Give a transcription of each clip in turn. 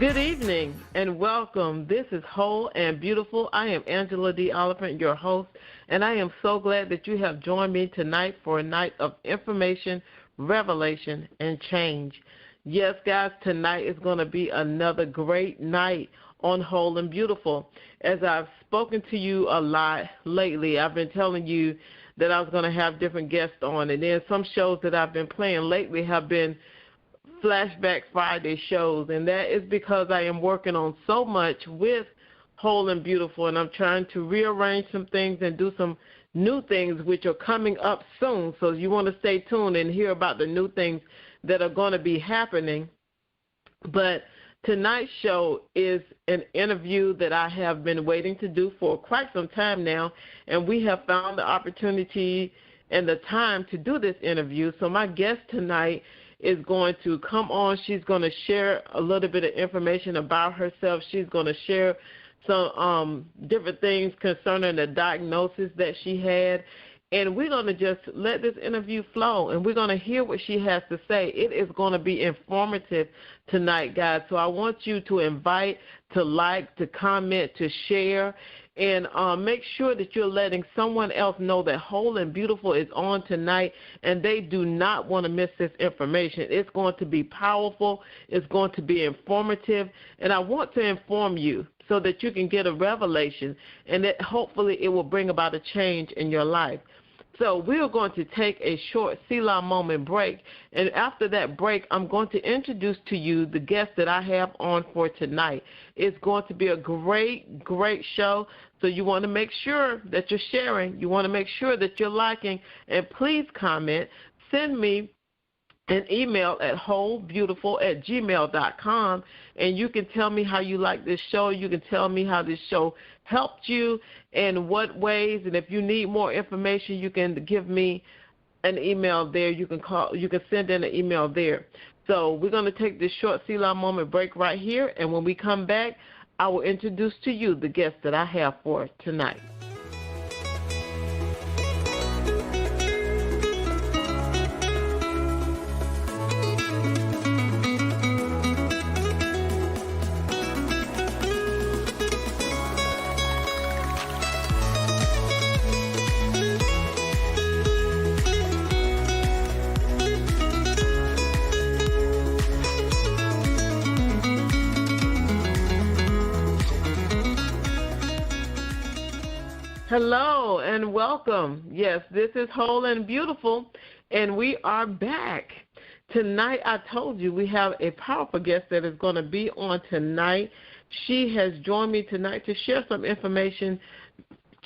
Good evening and welcome. This is Whole and Beautiful. I am Angela Oliphant, your host, and I am so glad that you have joined me tonight for a night of information, revelation, and change. Yes, guys, tonight is going to be another great night on Whole and Beautiful. As I've spoken to you a lot lately, I've been telling you that I was going to have different guests on, and then some shows that I've been playing lately have been Flashback Friday shows, and that is because I am working on so much with Whole and Beautiful, and I'm trying to rearrange some things and do some new things which are coming up soon. So you want to stay tuned and hear about the new things that are going to be happening. But tonight's show is an interview that I have been waiting to do for quite some time now, and we have found the opportunity and the time to do this interview. So my guest tonight is going to come on. She's going to share a little bit of information about herself. She's going to share some different things concerning the diagnosis that she had. And we're going to just let this interview flow, and we're going to hear what she has to say. It is going to be informative tonight, guys. So I want you to invite, to like, to comment, to share, and make sure that you're letting someone else know that Whole and Beautiful is on tonight, and they do not want to miss this information. It's going to be powerful. It's going to be informative, and I want to inform you so that you can get a revelation, and that hopefully it will bring about a change in your life. So we are going to take a short Selah moment break, and after that break, I'm going to introduce to you the guest that I have on for tonight. It's going to be a great, great show, so you want to make sure that you're sharing. You want to make sure that you're liking, and please comment. Send me an email at wholebeautiful@gmail.com, and you can tell me how you like this show. You can tell me how this show helped you and what ways, and if you need more information, you can give me an email there. You can send in an email there. So we're going to take this short Selah moment break right here, and when we come back, I will introduce to you the guest that I have for tonight. Hello and welcome. Yes, this is Whole and Beautiful, and we are back. Tonight, I told you we have a powerful guest that is going to be on tonight. She has joined me tonight to share some information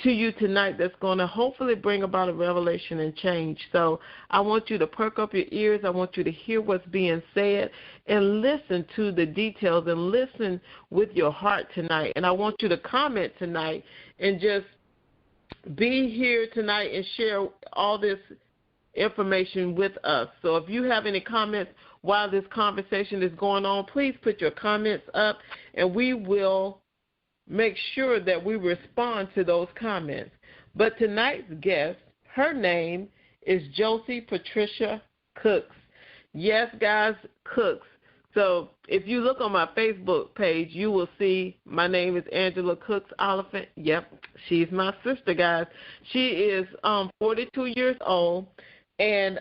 to you tonight that's going to hopefully bring about a revelation and change. So I want you to perk up your ears. I want you to hear what's being said and listen to the details and listen with your heart tonight. And I want you to comment tonight and just be here tonight and share all this information with us. So if you have any comments while this conversation is going on, please put your comments up, and we will make sure that we respond to those comments. But tonight's guest, her name is Josie Patricia Cooks. Yes, guys, Cooks. So if you look on my Facebook page, you will see my name is Angela Oliphant. Yep, she's my sister, guys. She is 42 years old, and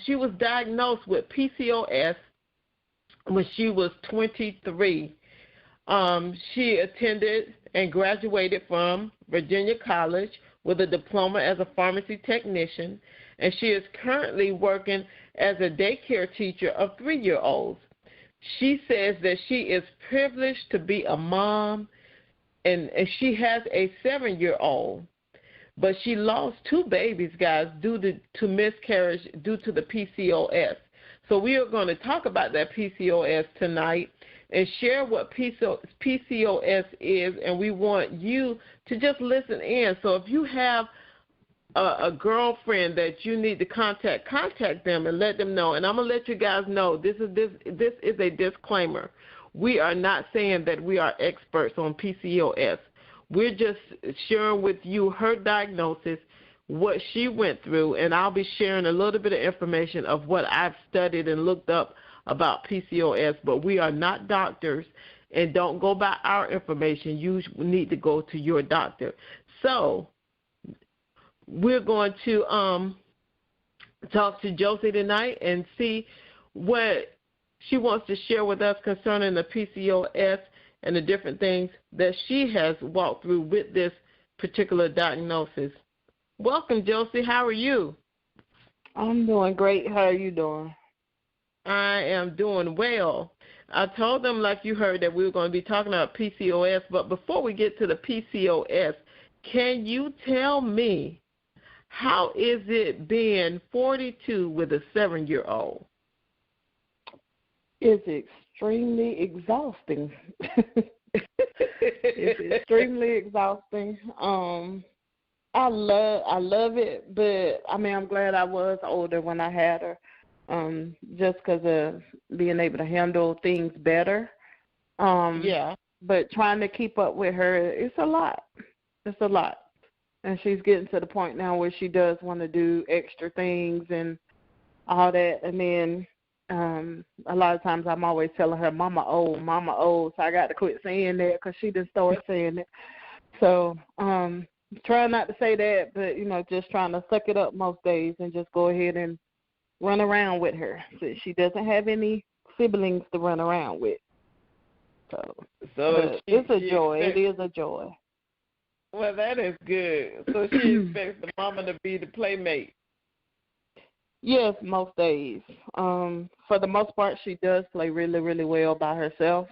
she was diagnosed with PCOS when she was 23. She attended and graduated from Virginia College with a diploma as a pharmacy technician, and she is currently working as a daycare teacher of 3-year-olds. She says that she is privileged to be a mom, and she has a 7-year-old, but she lost 2 babies, guys, due to miscarriage due to the PCOS. So we are going to talk about that PCOS tonight and share what PCOS is, and we want you to just listen in. So if you have a girlfriend that you need to contact them and let them know. And I'm going to let you guys know this is a disclaimer. We are not saying that we are experts on PCOS. We're just sharing with you her diagnosis, what she went through, and I'll be sharing a little bit of information of what I've studied and looked up about PCOS, but we are not doctors, and don't go by our information. You need to go to your doctor. So we're going to talk to Josie tonight and see what she wants to share with us concerning the PCOS and the different things that she has walked through with this particular diagnosis. Welcome, Josie. How are you? I'm doing great. How are you doing? I am doing well. I told them, like you heard, that we were going to be talking about PCOS, but before we get to the PCOS, can you tell me, how is it being 42 with a 7-year-old? It's extremely exhausting. It's extremely exhausting. I love it, but I mean, I'm glad I was older when I had her. Just because of being able to handle things better. Yeah. But trying to keep up with her, it's a lot. It's a lot. And she's getting to the point now where she does want to do extra things and all that. And then a lot of times I'm always telling her, Mama old. So I got to quit saying that because she just started saying it. So trying not to say that, but, just trying to suck it up most days and just go ahead and run around with her. So she doesn't have any siblings to run around with. So it's a joy. It is a joy. Well, that is good. So she expects the mama to be the playmate. Yes, most days. For the most part, she does play really, really well by herself,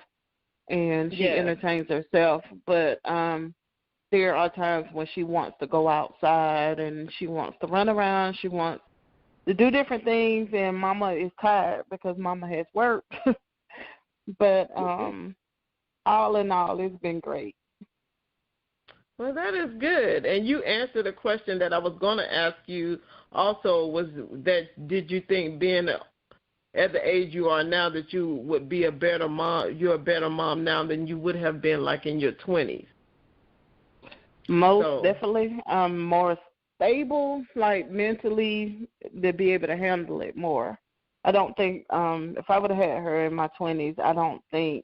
and she entertains herself. But there are times when she wants to go outside and she wants to run around. She wants to do different things, and Mama is tired because Mama has work. But all in all, it's been great. Well, that is good. And you answered a question that I was going to ask you also, was that did you think being at the age you are now that you would be a better mom, you're a better mom now than you would have been like in your 20s? Most definitely. I'm more stable, like mentally, to be able to handle it more. I don't think if I would have had her in my 20s, I don't think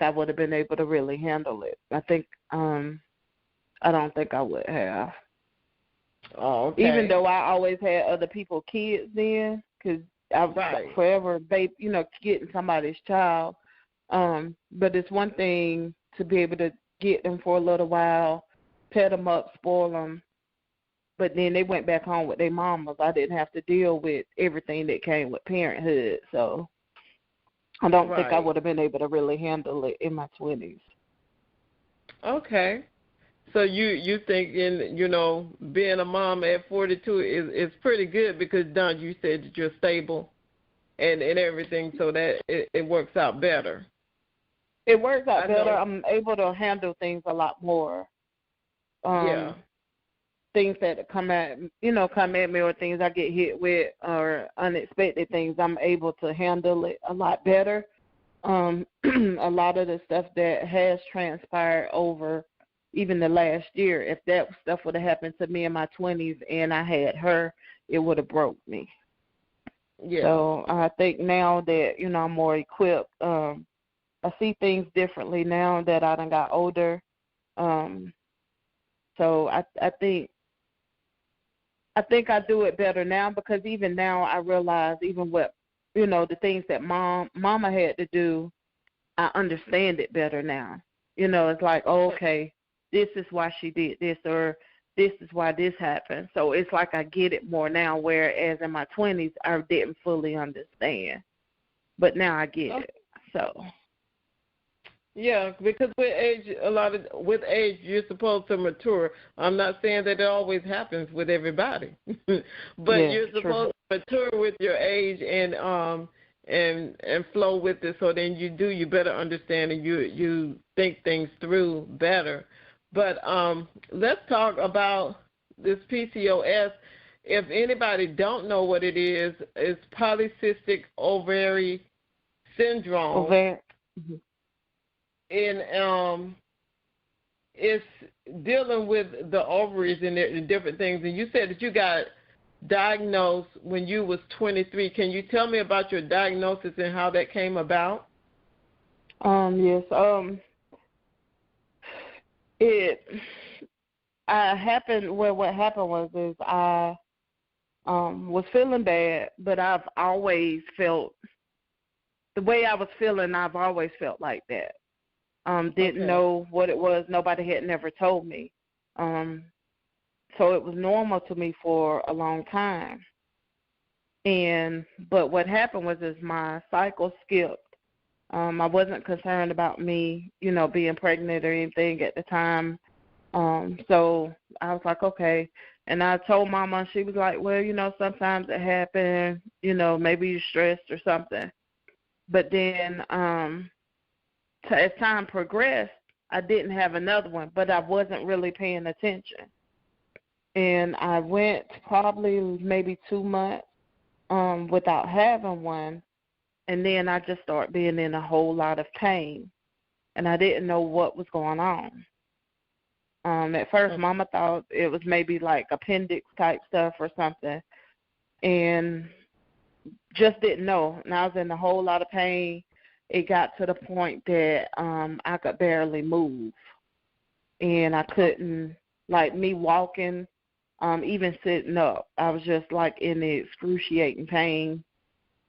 I would have been able to really handle it. I don't think I would have. Oh, okay. Even though I always had other people's kids then, because I was forever, getting somebody's child. But it's one thing to be able to get them for a little while, pet them up, spoil them, but then they went back home with their mamas. I didn't have to deal with everything that came with parenthood, so I don't think I would have been able to really handle it in my 20s. Okay. So you think being a mom at 42 is pretty good because, Don, you said that you're stable and everything, so that it works out better. It works out better. I'm able to handle things a lot more. Things that come at me, or things I get hit with, or unexpected things, I'm able to handle it a lot better. A lot of the stuff that has transpired over even the last year, if that stuff would have happened to me in my 20s and I had her, it would have broke me. Yeah. So I think now that, I'm more equipped, I see things differently now that I done got older. So I think I do it better now, because even now I realize even what, the things that Mama had to do, I understand it better now. It's like, oh, okay, this is why she did this, or this is why this happened. So it's like I get it more now, whereas in my 20s I didn't fully understand. But now I get it. So. Yeah, because with age, you're supposed to mature. I'm not saying that it always happens with everybody, but you're supposed to mature with your age and flow with it. So then you better understand, and you think things through better. But let's talk about this PCOS. If anybody don't know what it is, it's polycystic ovary syndrome. Mm-hmm. And it's dealing with the ovaries and the different things. And you said that you got diagnosed when you was 23. Can you tell me about your diagnosis and how that came about? Yes. It happened. Well, what happened was I was feeling bad, but I've always felt the way I was feeling. I've always felt like that. Didn't know what it was. Nobody had never told me. So it was normal to me for a long time. But what happened was my cycle skipped. I wasn't concerned about me, being pregnant or anything at the time. So I was like, okay. And I told Mama, and she was like, well, sometimes it happens, maybe you're stressed or something. But then as time progressed, I didn't have another one, but I wasn't really paying attention. And I went probably maybe 2 months without having one, and then I just started being in a whole lot of pain, and I didn't know what was going on. At first, Mama thought it was maybe like appendix type stuff or something, and just didn't know. And I was in a whole lot of pain. It got to the point that I could barely move, and I couldn't, like me walking, even sitting up. I was just like in the excruciating pain.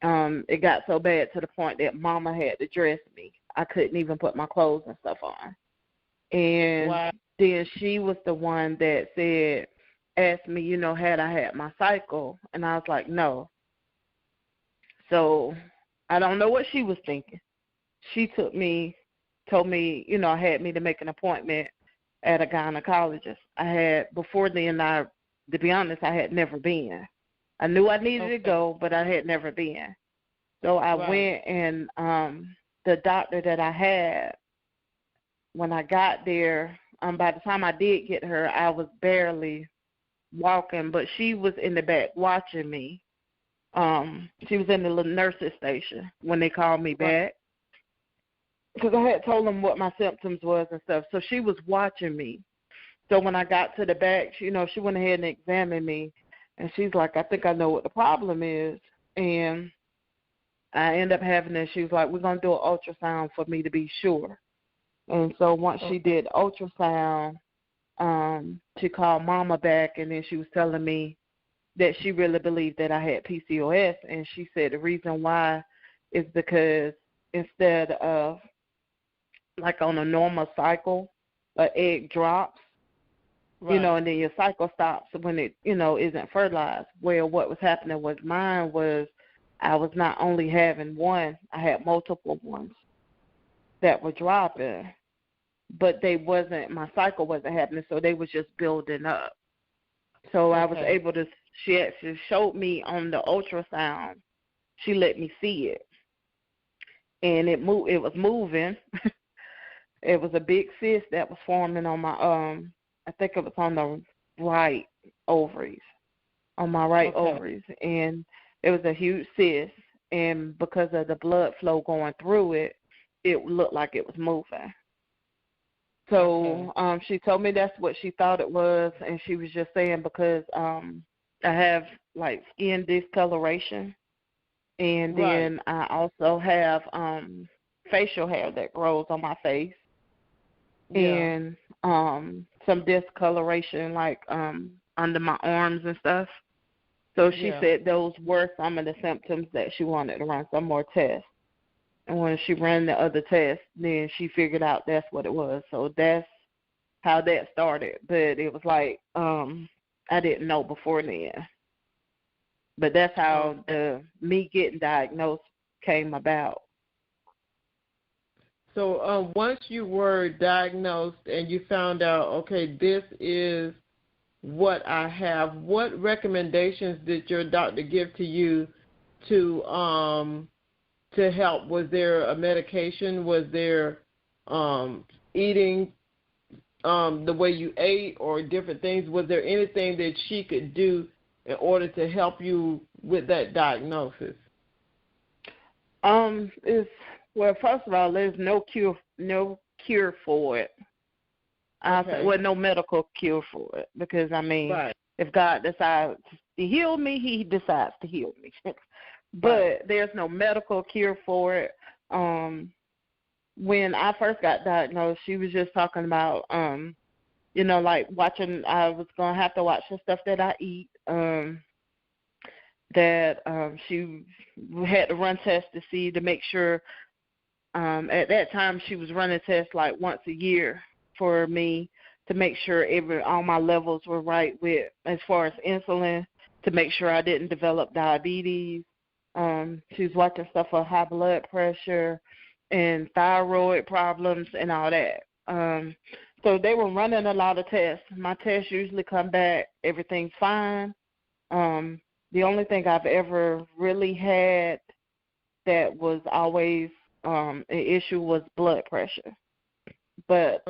It got so bad to the point that Mama had to dress me. I couldn't even put my clothes and stuff on. And then she was the one that asked me, had I had my cycle, and I was like, no. So I don't know what she was thinking. She told me, had me to make an appointment at a gynecologist. Before then, to be honest, I had never been. I knew I needed to go, but I had never been. So I went, and the doctor that I had, when I got there, by the time I did get her, I was barely walking, but she was in the back watching me. She was in the little nurse's station when they called me back, because I had told them what my symptoms was and stuff. So she was watching me. So when I got to the back, she went ahead and examined me, and she's like, I think I know what the problem is. And I ended up having it. She was like, we're going to do an ultrasound for me to be sure. And so once she did ultrasound, she called Mama back, and then she was telling me that she really believed that I had PCOS. And she said the reason why is because instead of like on a normal cycle, an egg drops, and then your cycle stops when it, isn't fertilized. Well, what was happening was mine was I was not only having one, I had multiple ones that were dropping, but my cycle wasn't happening, so they was just building up. So I was able to, she actually showed me on the ultrasound, she let me see it, and it was moving. It was a big cyst that was forming on my, I think it was on the right ovaries, ovaries, and it was a huge cyst, and because of the blood flow going through it, it looked like it was moving. So she told me that's what she thought it was, and she was just saying because I have like skin discoloration, and then I also have facial hair that grows on my face, and some discoloration like under my arms and stuff. So she said those were some of the symptoms that she wanted to run some more tests. And when she ran the other test, then she figured out that's what it was. So that's how that started. But it was like I didn't know before then. But that's how me getting diagnosed came about. So once you were diagnosed and you found out, okay, this is what I have, what recommendations did your doctor give to you to help? Was there a medication? Was there eating the way you ate or different things? Was there anything that she could do in order to help you with that diagnosis? Well, first of all, there's no cure for it. No medical cure for it, because I mean, if God decides to heal me, He decides to heal me. But there's no medical cure for it. when I first got diagnosed, she was just talking about, like watching. I was gonna have to watch the stuff that I eat. She had to run tests to make sure. At that time, she was running tests like once a year for me to make sure all my levels were right with as far as insulin, to make sure I didn't develop diabetes. She was watching stuff for high blood pressure and thyroid problems and all that. So they were running a lot of tests. My tests usually come back, everything's fine. The only thing I've ever really had that was always an issue was blood pressure. But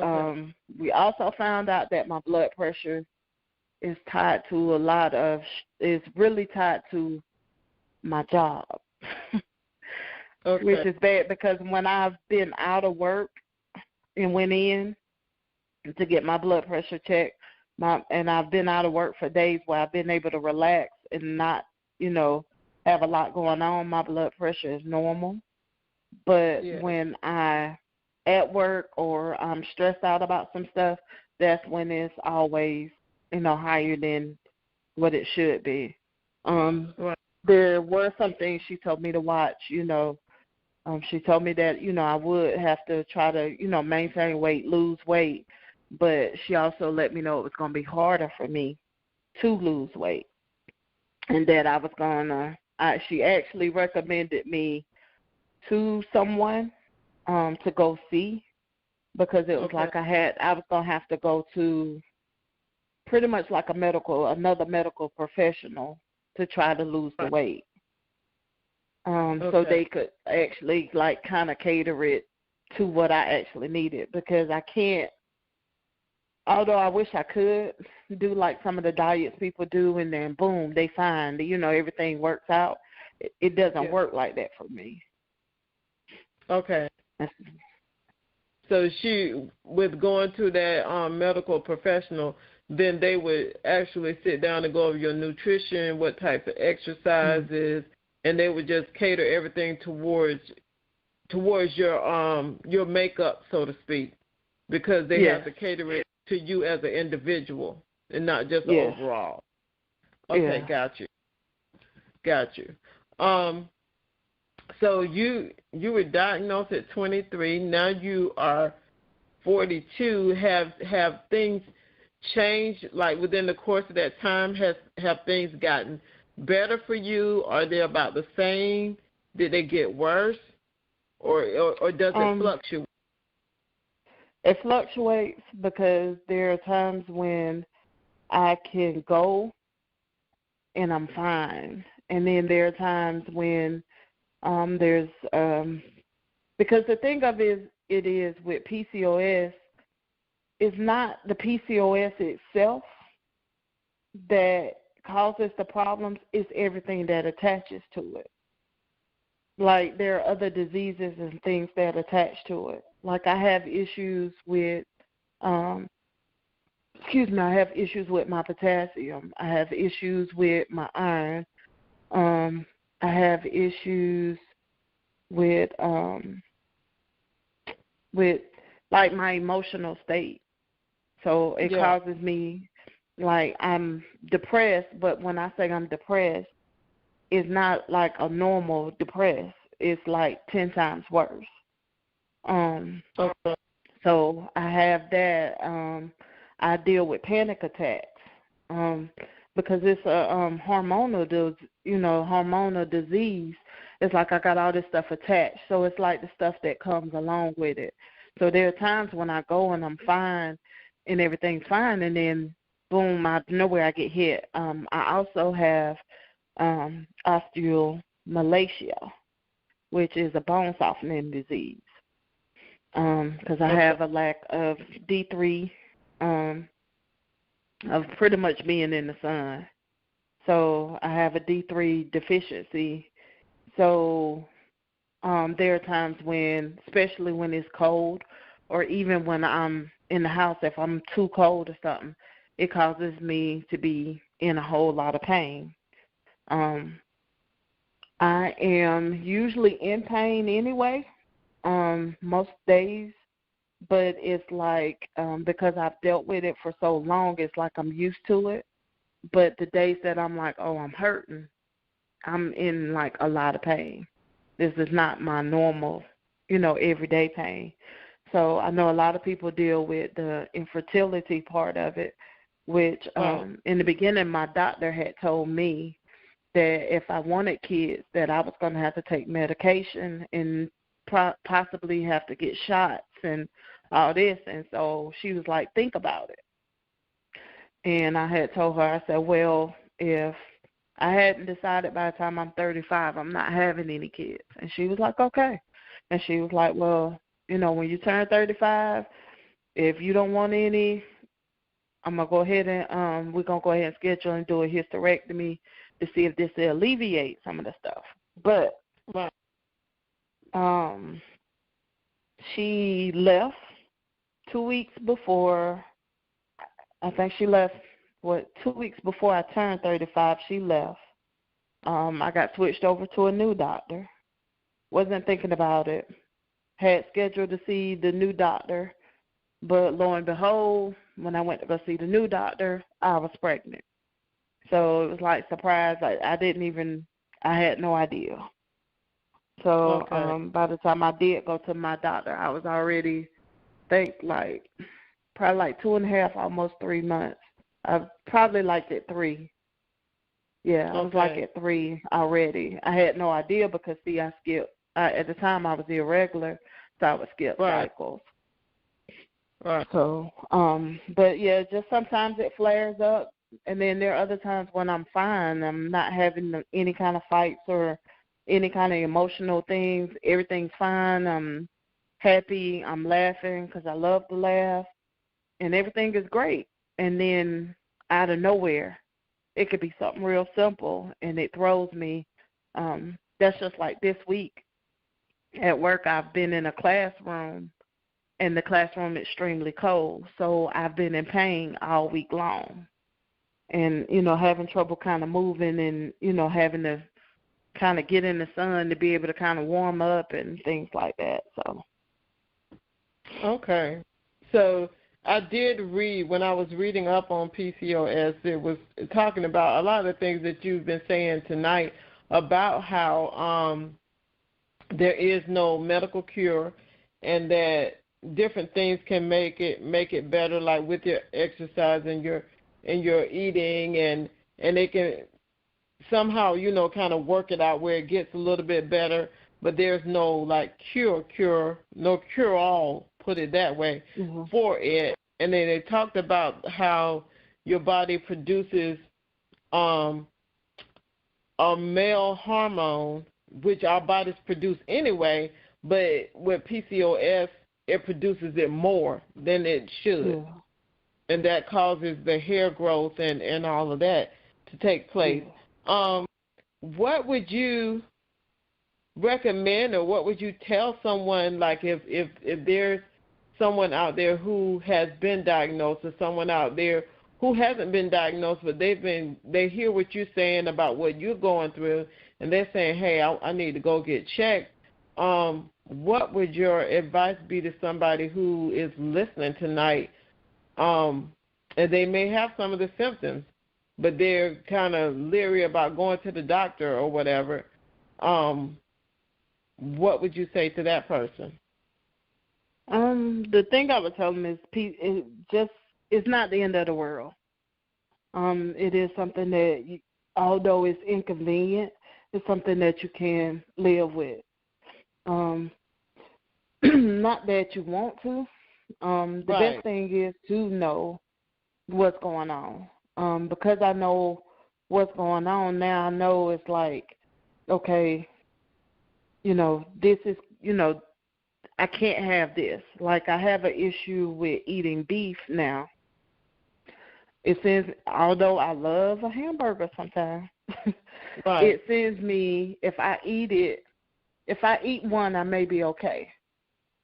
we also found out that my blood pressure is tied to is really tied to my job, which is bad because when I've been out of work and went in to get my blood pressure checked, and I've been out of work for days where I've been able to relax and not, have a lot going on, my blood pressure is normal. But when I at work or I'm stressed out about some stuff, that's when it's always, higher than what it should be. There were some things she told me to watch, she told me that, I would have to try to, maintain weight, lose weight, but she also let me know it was going to be harder for me to lose weight, and that I was going to, she actually recommended me to someone to go see, because it was like I was going to have to go to pretty much like another medical professional to try to lose the weight. So they could actually like kind of cater it to what I actually needed, because I can't, although I wish I could do like some of the diets people do and then boom, they find, everything works out. It doesn't work like that for me. Okay. So with going to that medical professional, then they would actually sit down and go over your nutrition, what types of exercises, and they would just cater everything towards your makeup, so to speak, because they have to cater it to you as an individual and not just overall. Okay, got you. So you were diagnosed at 23. Now you are 42. Have things changed, like within the course of that time? Have things gotten better for you? Are they about the same? Did they get worse, or does it fluctuate? It fluctuates because there are times when I can go and I'm fine, and then there are times when there's because the thing of it is with PCOS, it's not the PCOS itself that causes the problems, it's everything that attaches to it. Like there are other diseases and things that attach to it. Like I have issues with I have issues with my potassium. I have issues with my iron. I have issues with like my emotional state. So it causes me, like, I'm depressed, but when I say I'm depressed, it's not like a normal depressed. It's like 10 times worse. So I have that. I deal with panic attacks because it's a hormonal disease. It's like I got all this stuff attached. So it's like the stuff that comes along with it. So there are times when I go and I'm fine and everything's fine, and then boom, out of nowhere I get hit. I also have osteomalacia, which is a bone softening disease, because I have a lack of D3, of pretty much being in the sun. So I have a D3 deficiency. So there are times when, especially when it's cold, or even when I'm in the house, if I'm too cold or something, it causes me to be in a whole lot of pain. I am usually in pain anyway, most days, but it's like because I've dealt with it for so long, it's like I'm used to it. But the days that I'm like, oh, I'm hurting, I'm in like a lot of pain. This is not my normal, everyday pain. So I know a lot of people deal with the infertility part of it, which in the beginning my doctor had told me that if I wanted kids that I was going to have to take medication and possibly have to get shots and all this. And so she was like, think about it. And I had told her, I said, well, if I hadn't decided by the time I'm 35, I'm not having any kids. And she was like, okay. And she was like, well, when you turn 35, if you don't want any, I'm going to go ahead and we're going to go ahead and schedule and do a hysterectomy to see if this will alleviate some of the stuff. But she left 2 weeks before. I think she left, 2 weeks before I turned 35, she left. I got switched over to a new doctor. Wasn't thinking about it. Had scheduled to see the new doctor, but lo and behold, when I went to go see the new doctor, I was pregnant. So it was like surprise. I had no idea. So by the time I did go to my doctor, I was already, probably like 2.5, almost 3 months. I probably liked it 3. Yeah, I was like at 3 already. I had no idea because, see, I skipped. At the time, I was irregular, so I would skip cycles. Right. So, but, yeah, just sometimes it flares up, and then there are other times when I'm fine. I'm not having any kind of fights or any kind of emotional things. Everything's fine. I'm happy. I'm laughing because I love to laugh, and everything is great. And then out of nowhere, it could be something real simple, and it throws me. That's just like this week. At work, I've been in a classroom, and the classroom is extremely cold, so I've been in pain all week long. And, having trouble kind of moving and, having to kind of get in the sun to be able to kind of warm up and things like that. So. Okay. So I did read, when I was reading up on PCOS, it was talking about a lot of the things that you've been saying tonight about how there is no medical cure and that different things can make it better, like with your exercise and your eating, and they can somehow, kind of work it out where it gets a little bit better, but there's no like no cure all, put it that way, for it. And then they talked about how your body produces a male hormone, which our bodies produce anyway, but with PCOS, it produces it more than it should. Yeah. And that causes the hair growth and all of that to take place. Yeah. What would you recommend, or what would you tell someone, like if there's someone out there who has been diagnosed, or someone out there who hasn't been diagnosed, but they hear what you're saying about what you're going through, and they're saying, hey, I need to go get checked. What would your advice be to somebody who is listening tonight, and they may have some of the symptoms, but they're kind of leery about going to the doctor or whatever? What would you say to that person? The thing I would tell them is it's not the end of the world. It is something that, although it's inconvenient, it's something that you can live with. Not that you want to. The best thing is to know what's going on. Because I know what's going on now, I know it's like, okay, this is, I can't have this. Like, I have an issue with eating beef now. It says, although I love a hamburger sometimes, it sends me, if I eat one, I may be okay.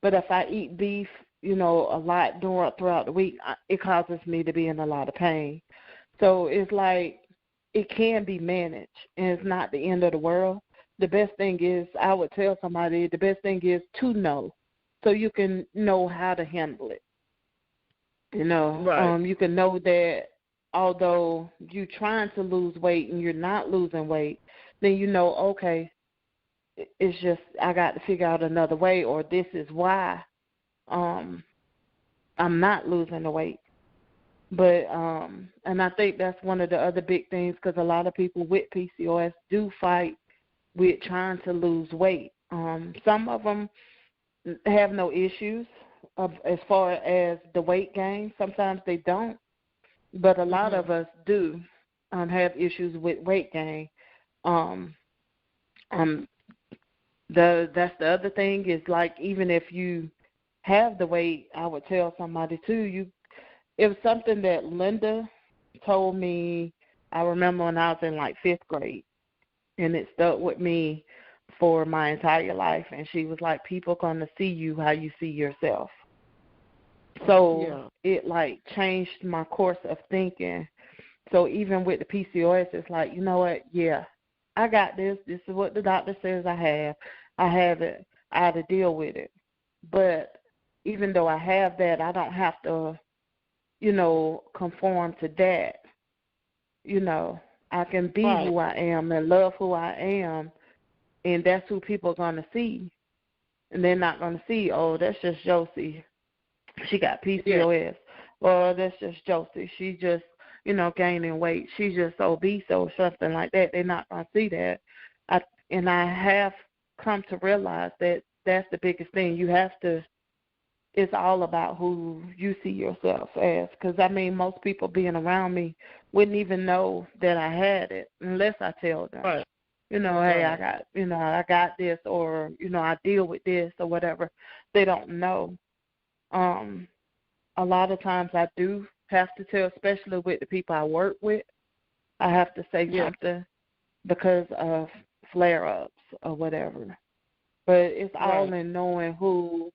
But if I eat beef, a lot throughout the week, it causes me to be in a lot of pain. So it's like it can be managed, and it's not the end of the world. The best thing is, I would tell somebody, the best thing is to know. so you can know how to handle it. You know, Right. you can know that although you're trying to lose weight and you're not losing weight, then you know, okay, it's just I got to figure out another way, or this is why I'm not losing the weight. But and I think that's one of the other big things, because a lot of people with PCOS do fight with trying to lose weight. Some of them have no issues as far as the weight gain. Sometimes they don't, but a lot of us do have issues with weight gain. That's the other thing is, like, even if you have the weight, I would tell somebody too. It was something that Linda told me. I remember when I was in like 5th grade, and it stuck with me for my entire life. And she was like, "People gonna see you how you see yourself." So it like changed my course of thinking. So even with the PCOS, it's like, you know what? Yeah, I got this. This is what the doctor says I have. I have it. I have to deal with it. But even though I have that, I don't have to, conform to that. I can be who I am and love who I am, and that's who people are going to see. And they're not going to see, oh, that's just Josie. She got PCOS. Or that's just Josie. She just, gaining weight. She's just obese or something like that. They're not going to see that. I have come to realize that that's the biggest thing. You have to, it's all about who you see yourself as. Because, most people being around me wouldn't even know that I had it unless I tell them. Right. Hey, I got this, or, I deal with this or whatever. They don't know. A lot of times I do have to tell, especially with the people I work with, I have to say something because of flare-ups or whatever. But it's all in knowing who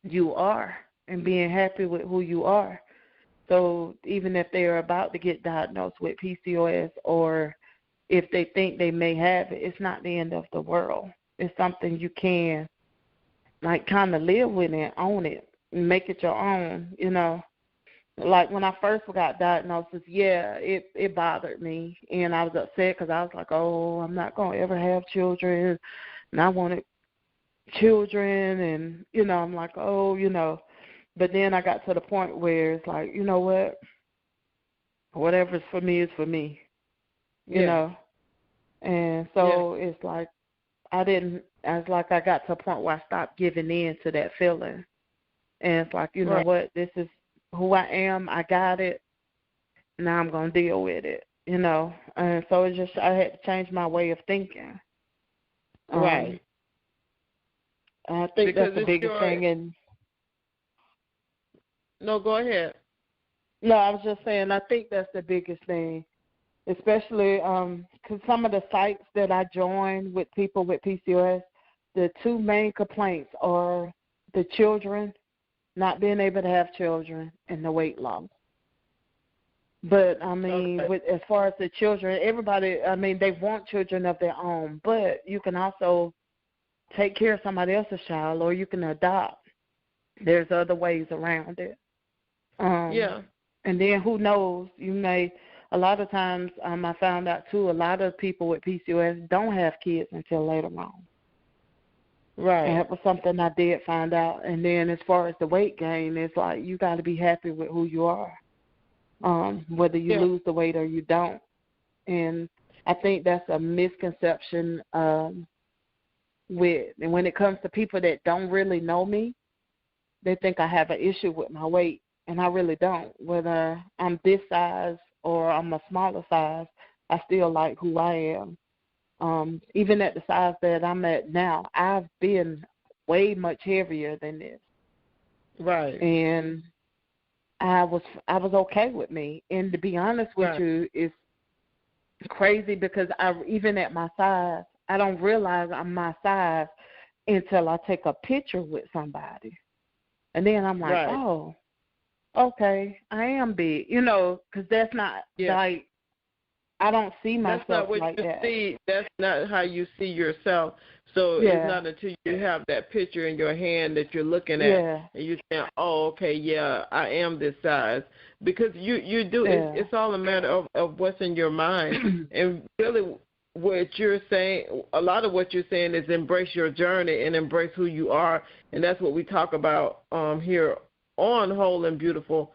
you are and being happy with who you are. So even if they're about to get diagnosed with PCOS, or if they think they may have it, it's not the end of the world. It's something you can, like, kind of live with it, own it, and make it your own, Like when I first got diagnosed, it bothered me, and I was upset because I was like, oh, I'm not going to ever have children, and I wanted children, and, I'm like, oh, But then I got to the point where it's like, you know what? Whatever's for me is for me, you know. And so it's like I got to a point where I stopped giving in to that feeling. And it's like, you know what? This is who I am. I got it. Now I'm going to deal with it, And so it's just I had to change my way of thinking. Right. I think that's the biggest thing. And no, go ahead. No, I was just saying, I think that's the biggest thing, especially because some of the sites that I join with people with PCOS, the two main complaints are the children, not being able to have children, and the weight loss. But, as far as the children, everybody, they want children of their own, but you can also take care of somebody else's child, or you can adopt. There's other ways around it. And then who knows, a lot of times I found out too, a lot of people with PCOS don't have kids until later on. Right. And that was something I did find out. And then as far as the weight gain, it's like you got to be happy with who you are, whether you lose the weight or you don't. And I think that's a misconception and when it comes to people that don't really know me, they think I have an issue with my weight. And I really don't. Whether I'm this size or I'm a smaller size, I still like who I am. Even at the size that I'm at now, I've been way much heavier than this. Right. And I was okay with me. And to be honest with you, it's crazy because even at my size, I don't realize I'm my size until I take a picture with somebody. And then I'm like, oh, okay, I am big, because that's not, like, I don't see That's not myself what like you that. see. That's not how you see yourself. So it's not until you have that picture in your hand that you're looking at and you're saying, oh, okay, yeah, I am this size. Because you do, it's all a matter of what's in your mind. And really what you're saying, a lot of what you're saying is embrace your journey and embrace who you are. And that's what we talk about here on Whole and Beautiful,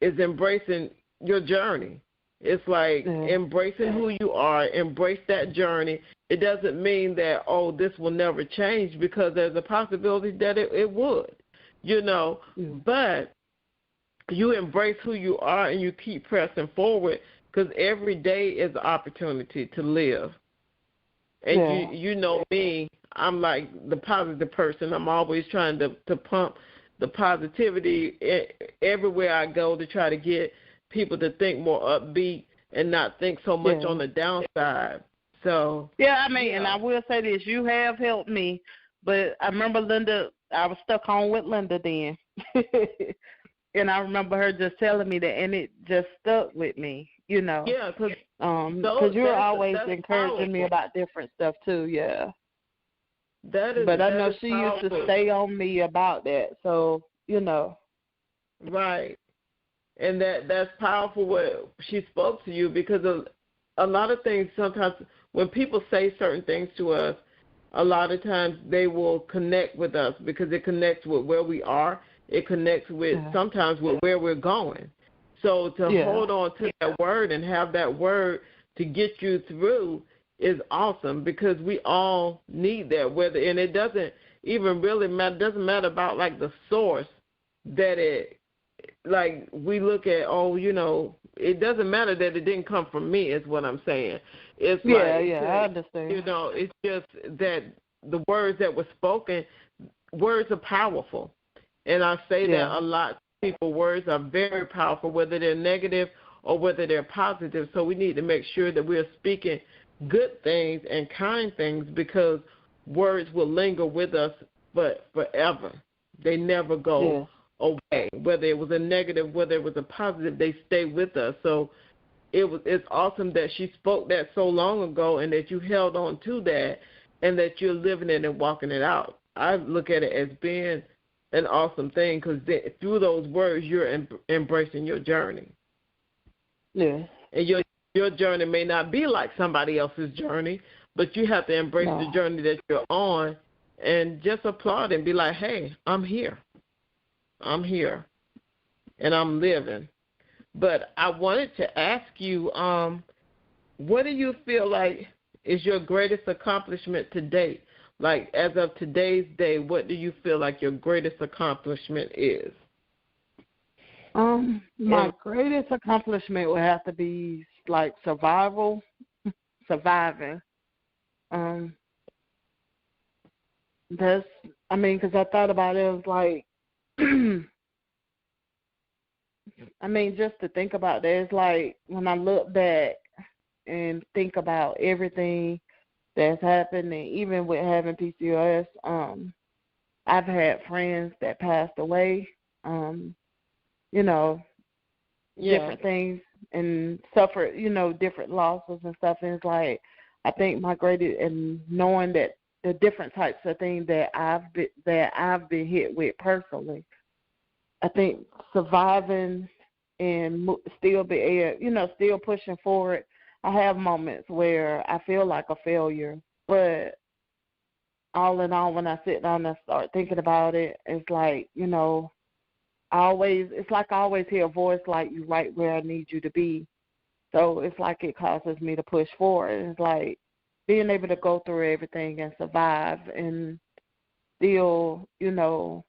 is embracing your journey. It's like embracing who you are, embrace that journey. It doesn't mean that, oh, this will never change, because there's a possibility that it would, you know. But you embrace who you are and you keep pressing forward, because every day is an opportunity to live. And you know me, I'm like the positive person. I'm always trying to pump the positivity everywhere I go to try to get people to think more upbeat and not think so much on the downside. So I mean, and I will say this, you have helped me, but I remember Linda, I was stuck on with Linda then. And I remember her just telling me that, and it just stuck with me, you know. Yeah, because you were always encouraging powerful. me about different stuff too, That is, but I know she powerful. used to stay on me about that, so, you know. Right. And that's powerful what she spoke to you, because a lot of things, sometimes when people say certain things to us, a lot of times they will connect with us because it connects with where we are. It connects with sometimes with where we're going. So to hold on to that word and have that word to get you through is awesome, because we all need that. And it doesn't even really matter. Doesn't matter about like the source that it. Like we look at, oh, you know, it doesn't matter that it didn't come from me, is what I'm saying. It's I understand. You know, it's just that the words that were spoken, words are powerful. And I say that a lot to people. Words are very powerful, whether they're negative or whether they're positive. So we need to make sure that we're speaking good things and kind things, because words will linger with us forever. They never go away. Whether it was a negative, whether it was a positive, they stay with us. So it's awesome that she spoke that so long ago and that you held on to that and that you're living it and walking it out. I look at it as being an awesome thing, because through those words you're embracing your journey. Yeah. And your journey may not be like somebody else's journey, but you have to embrace the journey that you're on and just applaud and be like, hey, I'm here. I'm here, and I'm living. But I wanted to ask you, what do you feel like is your greatest accomplishment to date? Like, as of today's day, what do you feel like your greatest accomplishment is? My greatest accomplishment would have to be, like, surviving. That's, I mean, because I thought about it, it was like, I mean, just to think about that, it's like when I look back and think about everything that's happened, and even with having PCOS, I've had friends that passed away, you know, different things, and suffered, you know, different losses and stuff. And it's like, I think my greatest, and knowing that the different types of things that I've been hit with personally, I think surviving and still still pushing forward. I have moments where I feel like a failure, but all in all, when I sit down and start thinking about it, it's like, you know, I always hear a voice like, you right where I need you to be. So it's like it causes me to push forward. It's like being able to go through everything and survive and still, you know,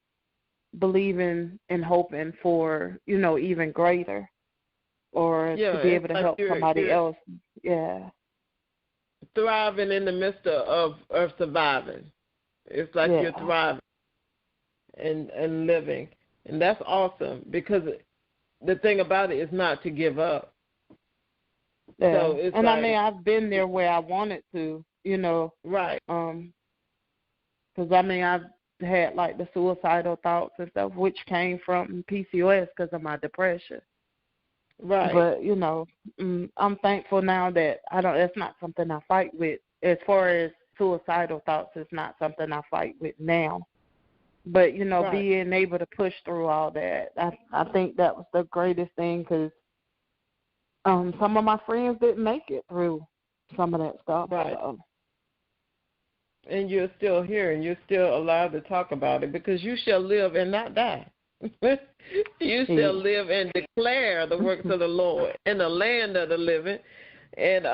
believing and hoping for, you know, even greater, or to be able to help somebody else. Yeah. Thriving in the midst of surviving. It's like you're thriving and living. And that's awesome, because the thing about it is not to give up. Yeah. So it's and I mean, I've been there where I wanted to, you know. Right. Because, I mean, I've had, like, the suicidal thoughts and stuff, which came from PCOS because of my depression. Right. But, I'm thankful now that that's not something I fight with. As far as suicidal thoughts, it's not something I fight with now. But, Right. being able to push through all that, I think that was the greatest thing, because some of my friends didn't make it through some of that stuff. Right. So. And you're still here, and you're still allowed to talk about it, because you shall live and not die. You shall live and declare the works of the Lord in the land of the living, and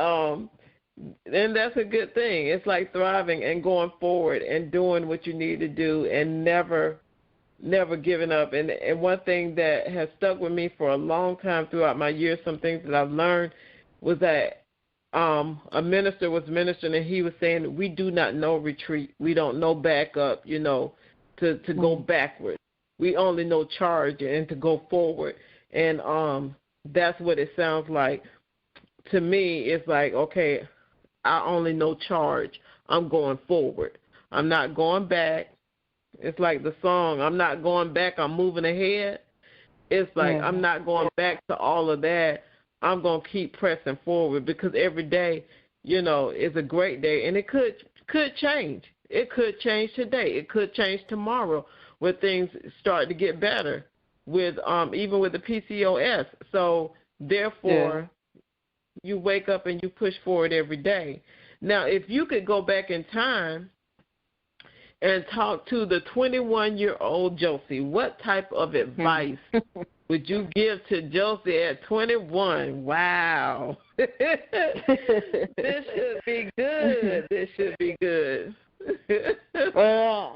that's a good thing. It's like thriving and going forward and doing what you need to do, and never giving up. And one thing that has stuck with me for a long time throughout my years, some things that I've learned, was that a minister was ministering, and he was saying, we do not know retreat. We don't know back up, to go backward. We only know charge and to go forward. And that's what it sounds like. To me, it's like, okay, I only know charge. I'm going forward. I'm not going back. It's like the song, I'm not going back, I'm moving ahead. It's like I'm not going back to all of that. I'm going to keep pressing forward, because every day, is a great day. And it could change. It could change today. It could change tomorrow, where things start to get better with even with the PCOS. So therefore, you wake up and you push forward every day. Now, if you could go back in time and talk to the 21-year-old Josie, what type of advice would you give to Josie at 21? Wow. This should be good. This should be good. Well,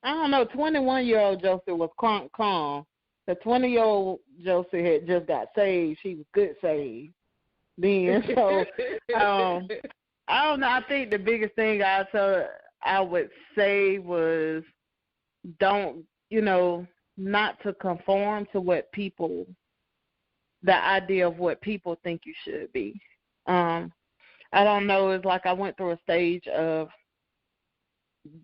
I don't know. 21-year-old Josie was calm. The 20-year-old Josie had just got saved. She was good saved then. So, I don't know. I think the biggest thing I would say was don't, not to conform to what the idea of what people think you should be. I don't know. It's like I went through a stage of,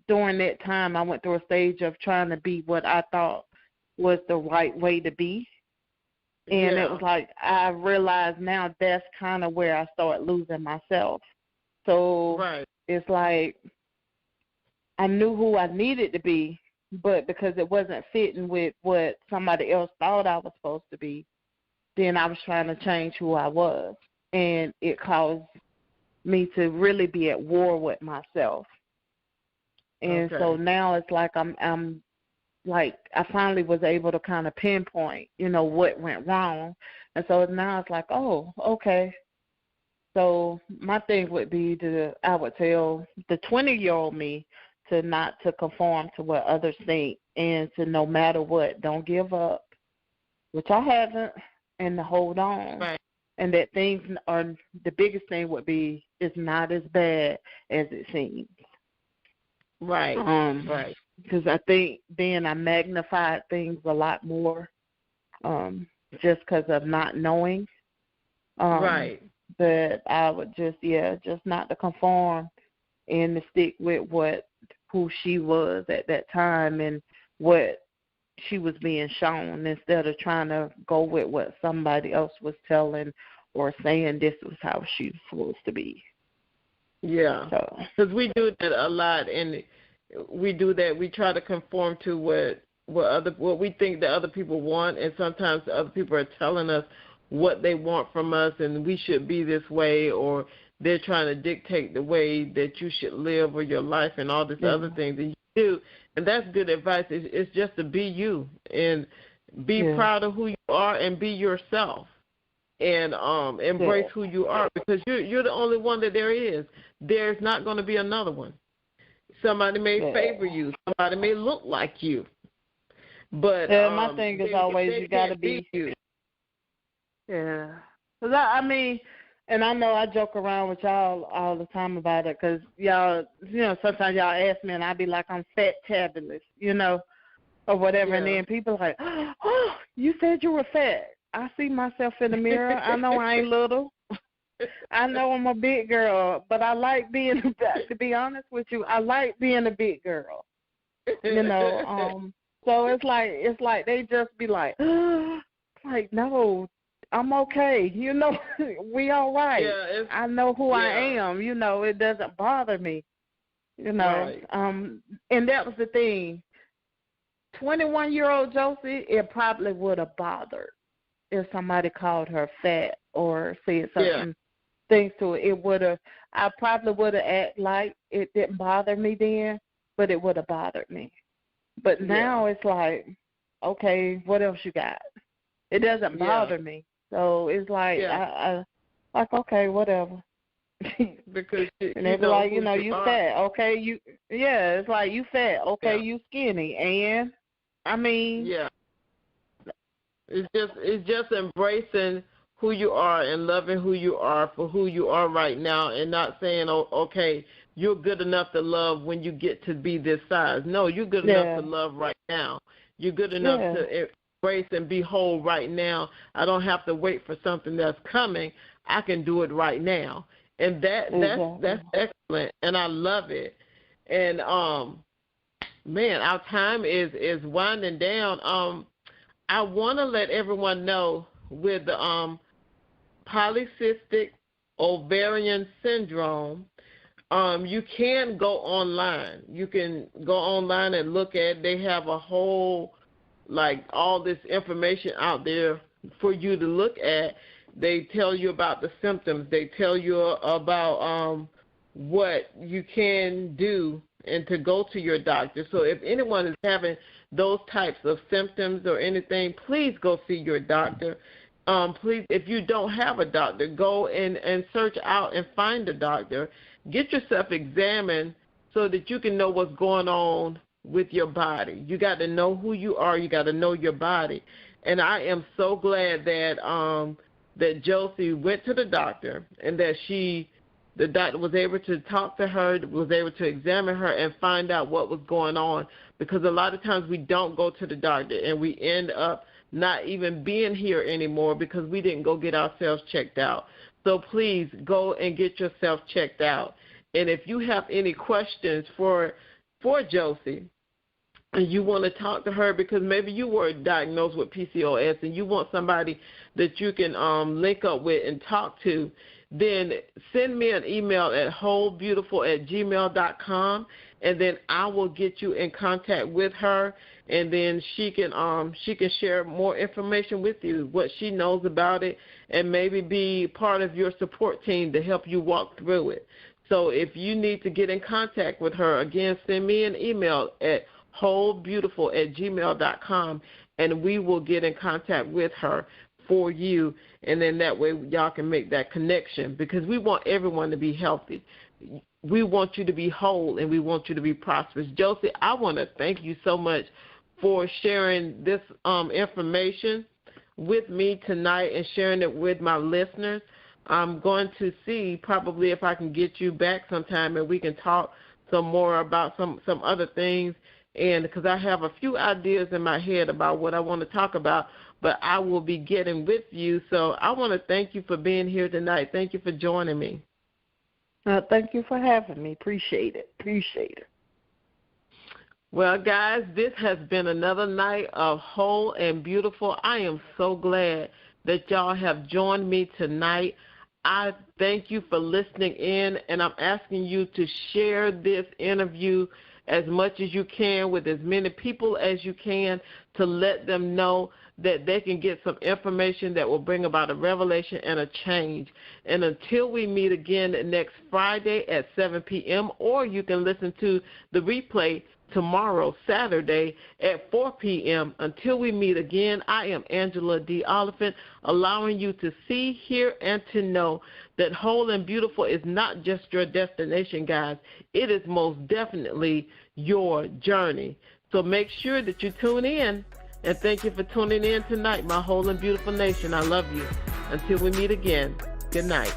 during that time, I went through a stage of trying to be what I thought was the right way to be. And it was like, I realize now that's kind of where I start losing myself. So It's like, I knew who I needed to be, but because it wasn't fitting with what somebody else thought I was supposed to be, then I was trying to change who I was. And it caused me to really be at war with myself. And so now it's like I'm like, I finally was able to kind of pinpoint, what went wrong. And so now it's like, oh, okay. So my thing would be I would tell the 20-year-old me to not to conform to what others think, and to, no matter what, don't give up, which I haven't, and to hold on. Right. And that things are, the biggest thing would be, it's not as bad as it seems. Right. Right. Because I think then I magnified things a lot more, just because of not knowing. Right. But I would just not to conform, and to stick with who she was at that time and what she was being shown, instead of trying to go with what somebody else was telling or saying this was how she was supposed to be. Yeah. Because we do that a lot, and we do that. We try to conform to what we think the other people want, and sometimes the other people are telling us what they want from us, and we should be this way, or they're trying to dictate the way that you should live or your life and all this other things that you do. And that's good advice. It's just to be you and be proud of who you are and be yourself, and embrace who you are, because you're the only one that there is. There's not going to be another one. Somebody may favor you. Somebody may look like you. But my thing is always you got to be you. Yeah. Because I mean, and I know I joke around with y'all all the time about it, because y'all, sometimes y'all ask me and I be like, I'm fat-tabulous, or whatever. And then people are like, oh, you said you were fat. I see myself in the mirror. I know I ain't little. I know I'm a big girl, but I like being, to be honest with you, I like being a big girl. So it's like they just be like, like, no, I'm okay. You know, we all right. Yeah, I know who I yeah. am. You know, it doesn't bother me. You know, Right. and that was the thing. 21-year-old Josie, it probably would have bothered if somebody called her fat or said certain things to it. I probably would have acted like it didn't bother me then, but it would have bothered me. But now it's like, okay, what else you got? It doesn't bother me. So it's like, I like, okay, whatever. Because and they be like, you know, you fat, okay, it's like you fat, okay, you skinny, and I mean, it's just embracing who you are and loving who you are for who you are right now, and not saying, oh, okay, you're good enough to love when you get to be this size. No, you're good enough to love right now. You're good enough to embrace and be whole right now. I don't have to wait for something that's coming. I can do it right now. And that's excellent, and I love it. And man, our time is winding down. I want to let everyone know with the polycystic ovarian syndrome, you can go online. You can go online and look at. They have a whole, like, all this information out there for you to look at. They tell you about the symptoms. They tell you about what you can do and to go to your doctor. So if anyone is having those types of symptoms or anything, please go see your doctor. Please, if you don't have a doctor, go and search out and find a doctor. Get yourself examined so that you can know what's going on with your body. You got to know who you are. You got to know your body. And I am so glad that that Josie went to the doctor and that the doctor was able to talk to her, was able to examine her and find out what was going on, because a lot of times we don't go to the doctor and we end up not even being here anymore because we didn't go get ourselves checked out. So please go and get yourself checked out. And if you have any questions for Josie, and you want to talk to her because maybe you were diagnosed with PCOS and you want somebody that you can link up with and talk to, then send me an email at wholebeautiful@gmail.com, and then I will get you in contact with her, and then she can share more information with you, what she knows about it, and maybe be part of your support team to help you walk through it. So if you need to get in contact with her, again, send me an email at wholebeautiful@gmail.com, and we will get in contact with her for you, and then that way y'all can make that connection, because we want everyone to be healthy. We want you to be whole, and we want you to be prosperous. Josie, I want to thank you so much for sharing this information with me tonight and sharing it with my listeners. I'm going to see probably if I can get you back sometime and we can talk some more about some other things, and because I have a few ideas in my head about what I want to talk about, but I will be getting with you. So I want to thank you for being here tonight. Thank you for joining me. Thank you for having me. Appreciate it. Well, guys, this has been another night of Whole and Beautiful. I am so glad that y'all have joined me tonight. I thank you for listening in, and I'm asking you to share this interview as much as you can with as many people as you can, to let them know that they can get some information that will bring about a revelation and a change. And until we meet again next Friday at 7 p.m., or you can listen to the replay tomorrow, Saturday, at 4 p.m. Until we meet again, I am Angela D. Oliphant, allowing you to see, hear, and to know that Whole and Beautiful is not just your destination, guys. It is most definitely your journey. So make sure that you tune in, and thank you for tuning in tonight, my Whole and Beautiful Nation. I love you. Until we meet again, good night.